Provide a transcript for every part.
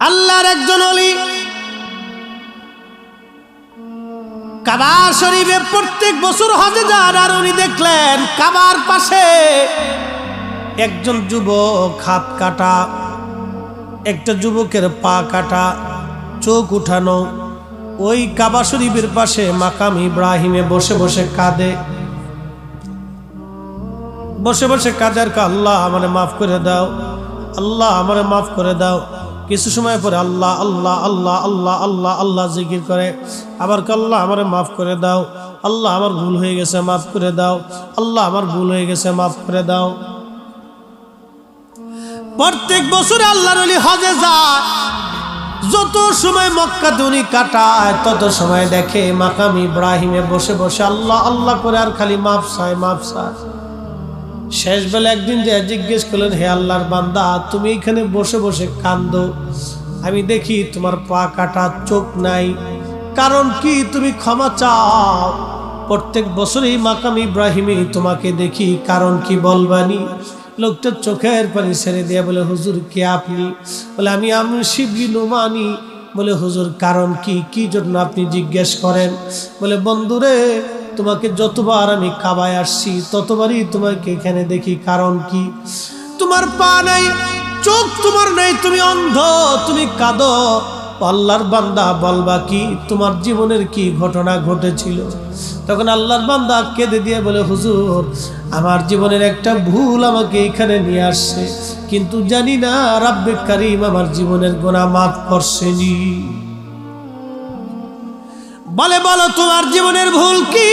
আল্লাহর একজন ওলি কাবা শরীফে প্রত্যেক বছর হজে যান, আর উনি দেখলেন কাবার পাশে একজন যুবক হাত কাটা, একটা যুবকের পা কাটা, চোখ উঠানো, ওই কাবা শরীফের পাশে মাকাম ইব্রাহিমে বসে বসে কাঁদে, বসে বসে কাঁদে আর আল্লাহ আমারে মাফ করে দাও, আল্লাহ আমারে মাফ করে দাও। কিছু সময় পরে আল্লাহ আল্লাহ আল্লাহ আল্লাহ আল্লাহ আল্লাহ জিকির করে, আবার আল্লাহ আমারে মাফ করে দাও, আল্লাহ আমার ভুল হয়ে গেছে মাফ করে দাও, আল্লাহ আমার ভুল হয়ে গেছে মাফ করে দাও। প্রত্যেক বছর আল্লাহর ওলি হজে যায়, যত সময় মক্কাতে উনি কাটায় তত সময় দেখে মাকাম ইব্রাহিমে বসে বসে আল্লাহ আল্লাহ করে আর খালি মাফ চায় মাফ চায়। শেষ বেলা একদিন যে জিজ্ঞেস করলেন, হে আল্লাহর বান্দা, তুমি এখানে বসে বসে কান্দো, আমি দেখি তোমার পা কাটা, চোখ নাই, কারণ কি? তুমি ক্ষমা চাও। প্রত্যেক বছরই মাকাম ইব্রাহিমে তোমাকে দেখি, কারণ কি বলবানি? লোকটা চোখের পানি ছেড়ে দিয়ে বলে, হুজুর কে আপনি? বলে আমি শিবলি নুমানি। বলে হুজুর কারণ কি? কি জন্য আপনি জিজ্ঞেস করেন? বলে বন্ধুরে, তোমাকে যতবার আমি কাবায় আসছি ততবারই তোমাকে এখানে দেখি, কারণ কি? তোমার পা নাই, চোখ তোমার নাই, তুমি অন্ধ, তুমি কাঁদো। আল্লাহর বান্দা বলবা কি? তোমার জীবনের কি ঘটনা ঘটেছিল? তখন আল্লাহর বান্দা কেঁদে দিয়ে বলে, হুজুর আমার জীবনের একটা ভুল আমাকে এখানে নিয়ে আসছে, কিন্তু জানি না রাব্বে কারীম আমার জীবনের গুনাহ মাফ করছেনি। বলে বলো তোমার জীবনের ভুল কি?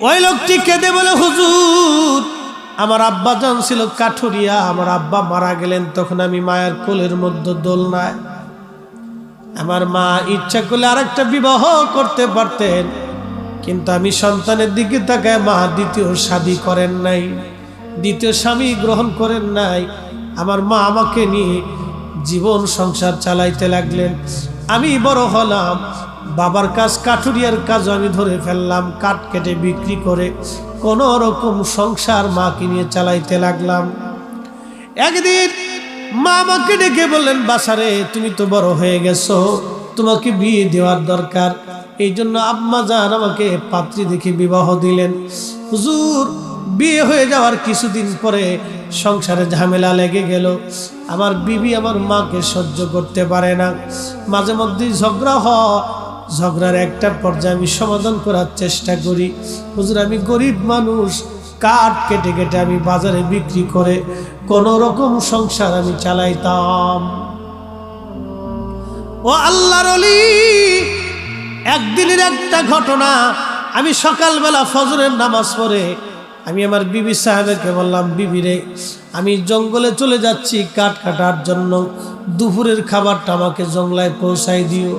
ওই লোকটি কেঁদে বলে, হুজুর আমার আব্বা জান ছিল কাঠুরিয়া, আমার আব্বা মারা গেলেন, তখন আমি মায়ের কোলের মধ্যে দোলনায়, আমার মা ইচ্ছা করলে আরেকটা বিবাহ করতে পারতেন, কিন্তু আমি সন্তানের দিকে তাকায় মা দ্বিতীয় শাদী করেন নাই, দ্বিতীয় স্বামী গ্রহণ করেন নাই। আমার মা আমাকে নিয়ে জীবন সংসার চালাইতে লাগলেন। আমি বড় হলাম, বাবার কাজ কাঠুরিয়ার কাজ আমি ধরে ফেললাম, কাঠ কেটে বিক্রি করে কোনো রকম সংসার মাকে নিয়ে চালাইতে লাগলাম। একদিন মা আমাকে ডেকে বললেন, বাসারে তুমি তো বড় হয়ে গেছো, তোমাকে বিয়ে দেওয়ার দরকার। এই জন্য আম্মা জান আমাকে পাত্রী দেখে বিবাহ দিলেন। হুজুর বিয়ে হয়ে যাওয়ার কিছুদিন পরে সংসারে ঝামেলা লেগে গেল। আমার বিবি আমার মাকে সহ্য করতে পারে না, মাঝে মধ্যেই ঝগড়া হয়। ঝগড়ার একটা পর্যায়ে আমি সমাধান করার চেষ্টা করি। হুজুর আমি গরিব মানুষ, কাঠ কেটে কেটে আমি বাজারে বিক্রি করে কোন রকম সংসার আমি চালাইতাম। ও আল্লাহর ওলি, একদিনের একটা ঘটনা, আমি সকালবেলা ফজরের নামাজ পড়ে আমি আমার বিবি সাহেবকে বললাম, বিবি রে আমি জঙ্গলে চলে যাচ্ছি কাঠ কাটার জন্য, দুপুরের খাবারটা আমাকে জঙ্গলায় পৌঁছাই দিও।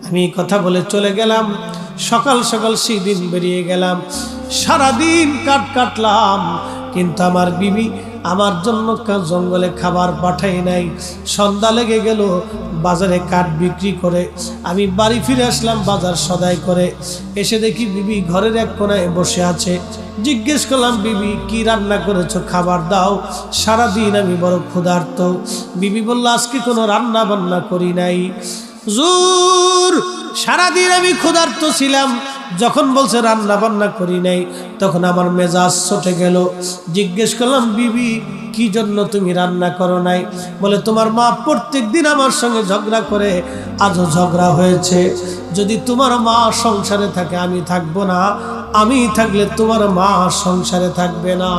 আমি কথা বলে চলে গেলাম। সকাল সকাল সেই দিন বেরিয়ে গেলাম, সারাদিন কাঠ কাটলাম, কিন্তু আমার বিবি আমার জন্য জঙ্গলে খাবার পাঠাই নাই। সন্ধ্যা লেগে গেল, বাজারে কাঠ বিক্রি করে আমি বাড়ি ফিরে আসলাম বাজার সদাই করে। এসে দেখি বিবি ঘরের এক কোনায় বসে আছে। জিজ্ঞেস করলাম, বিবি কি রান্না করেছো, খাবার দাও, সারাদিন আমি বড় ক্ষুধার্ত। বিবি বলল, আজকে কোনো রান্না বান্না করি নাই। হুজুর সারাদিন আমি ক্ষুধার্ত ছিলাম, যখন বলছে রান্না বান্না করি নাই তখন আমার মেজাজ ছুটে গেল। জিজ্ঞেস করলাম, বিবি কি জন্য তুমি রান্না করো নাই? বলে তোমার মা প্রত্যেক দিন আমার সঙ্গে ঝগড়া করে, আজও ঝগড়া হয়েছে। যদি তোমার মা সংসারে থাকে আমি থাকবো না, আমি থাকলে তোমার মা সংসারে থাকবে না।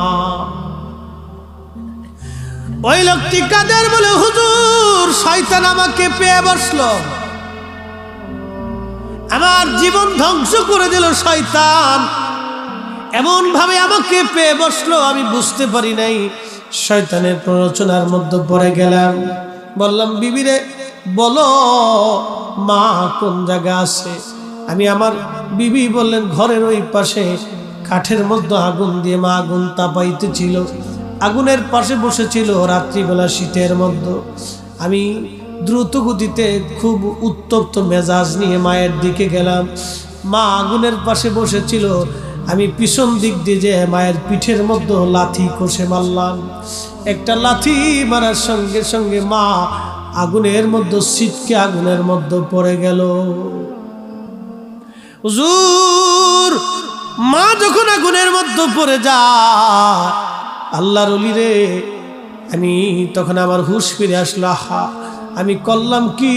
ওই লোকটি কাদের বলে, হুজুর শয়তান আমাকে পেয়ে বসলো, আমার জীবন ধ্বংস করে দিল শয়তান, এমন ভাবে আমাকে পেয়ে বসলো আমি বুঝতে পারি নাই। শয়তানের প্ররোচনার মধ্যে পড়ে গেলাম। বললাম, বিবিরে বলো মা কোন জায়গা আছে? আমি আমার বিবি বললেন, ঘরের ওই পাশে কাঠের মধ্যে আগুন দিয়ে মা আগুন তাপাইতেছিল, আগুনের পাশে বসেছিল রাত্রিবেলা শীতের মধ্যে। আমি দ্রুত গতিতে খুব উত্তপ্ত মেজাজ নিয়ে মায়ের দিকে গেলাম। মা আগুনের পাশে বসেছিল, আমি পিছন দিক দিয়ে যে মায়ের পিঠের মধ্যে লাথি কষে মারলাম। একটা লাথি মারার সঙ্গে সঙ্গে মা আগুনের মধ্যে ছিটকে আগুনের মধ্যে পড়ে গেল। হুজুর, মা যখন আগুনের মধ্যে পড়ে যায়, আল্লাহর ওলি রে, আমি তখন আমার হুঁশ ফিরে আসলো। আহা, আমি করলাম কি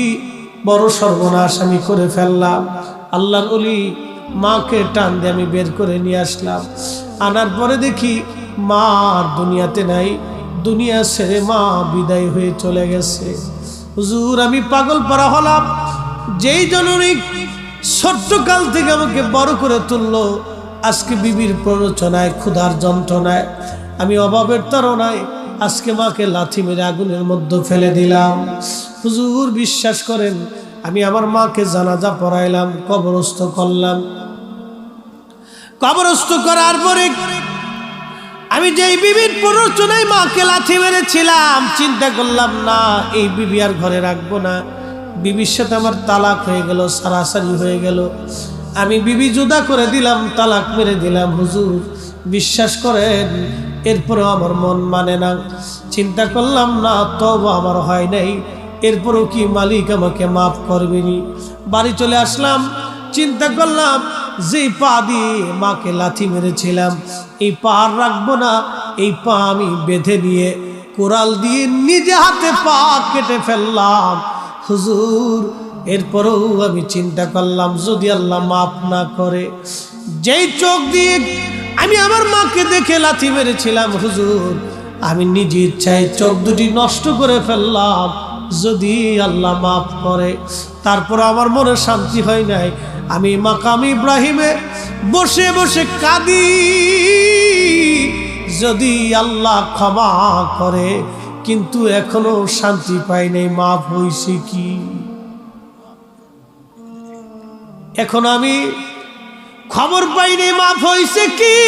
বড় সর্বনাশ আমি করে ফেললাম। আল্লাহর ওলি মাকে টান দিয়ে আমি বের করে নিয়ে আসলাম। আনার পরে দেখি মা আর দুনিয়াতে নাই, দুনিয়া ছেড়ে মা বিদায় হয়ে চলে গেছে। হুজুর, আমি পাগল পারা হলাম। যেই জননী ছোট্টকাল থেকে আমাকে বড় করে তুললো, আজকে বিবির প্ররোচনায়, ক্ষুধার যন্ত্রণায়, আমি অভাবের তাড়নায় আজকে মাকে লাথি মেরে আগুনের মধ্যে ফেলে দিলাম। হুজুর, বিশ্বাস করেন, আমি আমার মাকে জানাজা পড়াইলাম, কবরস্থ করলাম। কবরস্থ করার পরে আমি যেই বিবির প্ররোচনায় মাকে লাথি মেরেছিলাম, চিন্তা করলাম না এই বিবি আর ঘরে রাখবো না। বিবির সাথে আমার তালাক হয়ে গেল, সারাসারি হয়ে গেল। আমি বিবি জুদা করে দিলাম, তালাক মেরে দিলাম। হুজুর, বিশ্বাস করেন, এরপরেও আমার মন মানে না। চিন্তা করলাম না, তওবা আমার হয় নাই, এরপরেও কি মালিক আমাকে মাফ করবেনি। বাড়ি চলে আসলাম, চিন্তা করলাম যে পা দিয়ে মাকে লাথি মেরেছিলাম, এই পা আর রাখবো না। এই পা আমি বেঁধে নিয়ে কোরাল দিয়ে নিজে হাতে পা কেটে ফেললাম। হুজুর, এরপরেও আমি চিন্তা করলাম যদি আল্লাহ মাফ না করে, যেই চোখ দিয়ে আমি আমার মাকে দেখে লাথি মেরেছিলাম, হুজুর, আমি নিজে ইচ্ছায় চোখ দুটি নষ্ট করে ফেললাম। যদি আল্লাহ মাফ করে, তারপর আমার মনে শান্তি হয় নাই। আমি মাকাম ইব্রাহিমে বসে বসে কাঁদি, যদি আল্লাহ ক্ষমা করে, কিন্তু এখনো শান্তি পাই নাই। মাফ হইছে কি? এখন আমি খবর পাইনি মাফ হইছে কি?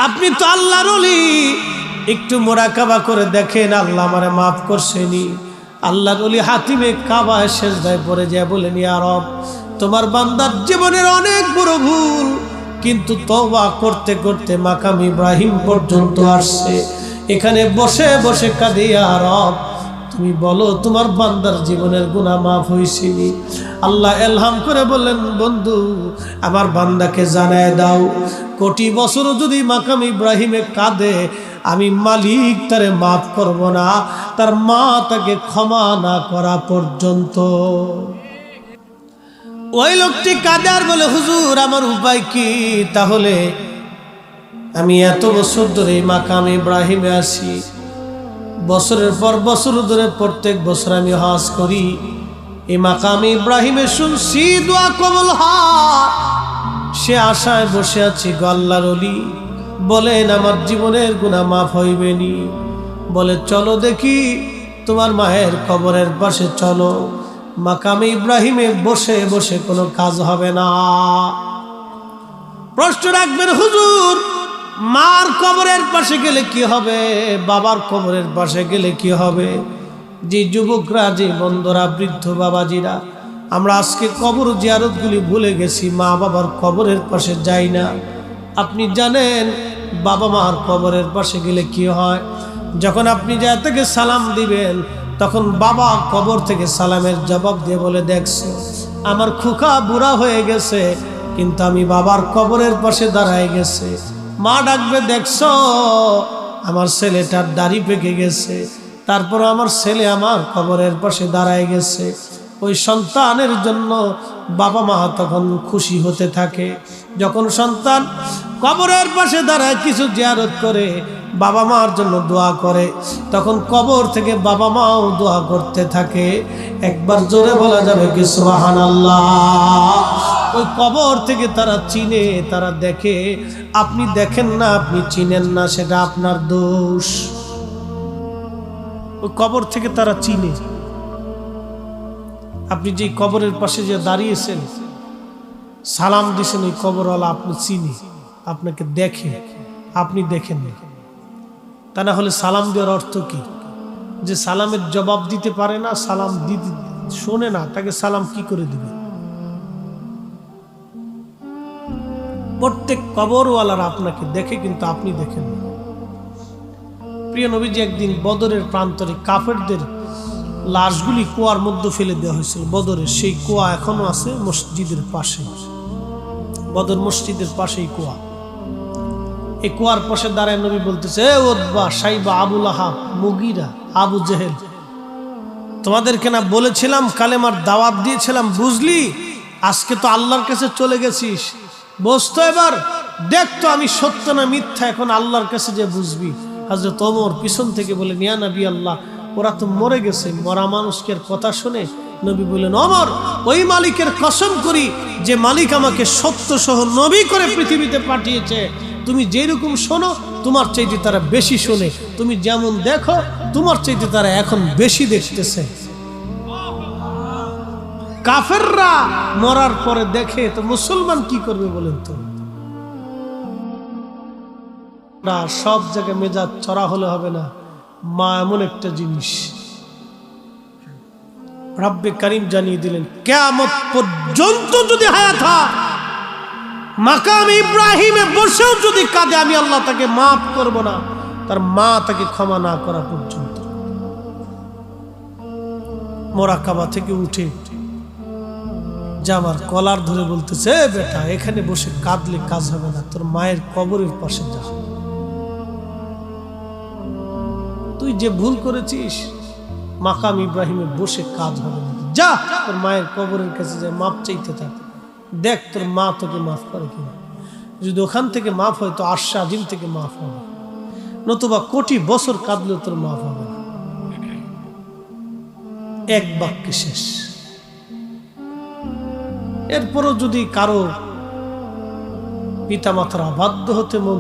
আপনি তো আল্লাহর ওলি, একটু মোরাকাবা করে দেখেন আল্লাহ আমারে মাফ করছেনি। আল্লাহর ওলি হাতিমে কাবায় সেজদায় পড়ে যায়, বলেন, ইয়া রব, তোমার বান্দার জীবনের অনেক বড় ভুল, কিন্তু তওবা করতে করতে মাকাম ইব্রাহিম পর্যন্ত আসছে। এখানে বসে বসে কাঁদে, ইয়া রব, তুমি বলো তোমার বান্দার জীবনের গুনাহ মাফ হইছিনি? আল্লাহ এলহাম করে বললেন, বন্ধু, আমার বান্দাকে জানায় দাও, কোটি বছর যদি মাকাম ইব্রাহিমে কাঁদে, আমি মালিক তারে মাফ করব না, তার মা তাকে ক্ষমা না করা পর্যন্ত। ওই লোকটি কাঁদে আর বলে, হুজুর, আমার উপায় কি? তাহলে আমি এত বছর ধরে মাকাম ইব্রাহিমে আসি, বছরের পর বছর ধরে প্রত্যেক বছর আমি হজ করি, এই মাকাম ইব্রাহিমে শুনছি দোয়া কবুল হয়, সে আশায় বসে আছি। গো আল্লাহর ওলি, বলেন আমার জীবনের গুনাহ মাফ হইবেনি? বলে, চলো দেখি তোমার মায়ের কবরের পাশে চলো। মাকামে ইব্রাহিমে বসে বসে কোনো কাজ হবে না। প্রশ্ন রাখবেন, হুজুর, মার কবরের পাশে গেলে কি হবে? বাবার কবরের পাশে গেলে কি হবে? যে যুবকরা, যে বন্ধুরা, বৃদ্ধ বাবাজিরা, আমরা আজকে কবর জিয়ারতগুলি ভুলে গেছি, মা বাবার কবরের পাশে যাই না। আপনি জানেন বাবা মার কবরের পাশে গেলে কি হয়? যখন আপনি যা থেকে সালাম দিবেন, তখন বাবা কবর থেকে সালামের জবাব দিয়ে বলে, দেখছো আমার খোকা বুড়া হয়ে গেছে, কিন্তু আমি বাবার কবরের পাশে দাঁড়ায় গেছে। মা ডাকবে, দেখছো আমার ছেলেটার দাড়ি পেকে গেছে, তারপর আমার ছেলে আমার কবরের পাশে দাঁড়ায় গেছে। ওই সন্তানের জন্য বাবা মা তখন খুশি হতে থাকে। যখন সন্তান কবরের পাশে দাঁড়ায় কিছু জিয়ারত করে, বাবা মার জন্য দোয়া করে, তখন কবর থেকে বাবা মাও দোয়া করতে থাকে। একবার জোরে বলা যাবে কি সুবহানাল্লাহ? ওই কবর থেকে তারা চিনে, তারা দেখে। আপনি দেখেন না, আপনি চিনেন না, সেটা আপনার দোষ। ওই কবর থেকে তারা চিনে। আপনি যে কবরের পাশে যে দাঁড়িয়েছেন, সালাম দিয়েছেন, ওই কবরওয়ালা আপনি চিনে, আপনাকে দেখে, আপনি দেখেন না। তা না হলে সালাম দেওয়ার অর্থ কি? যে সালামের জবাব দিতে পারে না, সালাম দিতে শোনে না, তাকে সালাম কি করে দিবে? প্রত্যেক কবরওয়ালারা আপনাকে দেখে, কিন্তু আপনি দেখেন না। প্রিয় নবীজি একদিন বদরের প্রান্তরে কাফেরদের লাশগুলি কুয়ার মধ্যে ফেলে দেওয়া হয়েছিল। বদরের সেই কুয়া এখনো আছে মসজিদের পাশে, বদর মসজিদের পাশেই কুয়া। এই কুয়ার পাশে দাঁড়ায় নবী বলতেছে, এ উতবা, সাইবা, আবুল আহাব, মুগিরা, আবু জেহেল, তোমাদেরকে না বলেছিলাম, কালেমার দাওয়াত দিয়েছিলাম, বুঝলি? আজকে তো আল্লাহর কাছে চলে গেছিস, বুঝতো এবার দেখতো আমি সত্য না মিথ্যা, এখন আল্লাহর কাছে যে বুঝবি। হযরত ওমর পিছন থেকে বলে, ইয়া নবী আল্লাহ, ওরা তো মরে গেছে, মরা মানুষকে কথা শুনে? নবী বললেন, ওমর, ওই মালিকের কসম করি যে মালিক আমাকে সত্য সহ নবী করে পৃথিবীতে পাঠিয়েছে, তুমি যেরকম শোনো তোমার চাইতে তারা বেশি শোনে, তুমি যেমন দেখো তোমার চাইতে তারা এখন বেশি দেখতেছে। কাফেররা মরার পরে দেখে, তো মুসলমান কি করবে বলেন তো? সব জায়গায় মেজাজ চড়া হলে হবে না। মা এমন একটা জিনিস, রব্বে কারীম জানিয়ে দিলেন, কিয়ামত পর্যন্ত যদি হায়াত হয়, মাকাম ইব্রাহিমে বসেও যদি কাঁদে, আমি আল্লাহ তাকে মাফ করব না, তার মা তাকে ক্ষমা না করা পর্যন্ত। মোরাকাবা থেকে উঠে জামার কলার ধরে বলতেছে, বেটা, এখানে বসে কাঁদলে কাজ হবে না, তোর মায়ের কবরের পাশে যা। তুই যে ভুল করেছিস, মাকাম ইব্রাহিমে বসে কাজ হবে না, যা তোর মায়ের কবরের কাছে যা, মাপ চাইতে থাক, দেখ তোর মা তোকে মাফ করে কিনা। যদি ওখান থেকে মাফ হয় তো আরশে আজিম থেকে মাফ হবে, নতুবা কোটি বছর কাঁদলেও তোর মাফ হবে না। এক বাক্যে শেষ। এরপরও যদি কারো পিতামাতার অবাধ্য হতে মন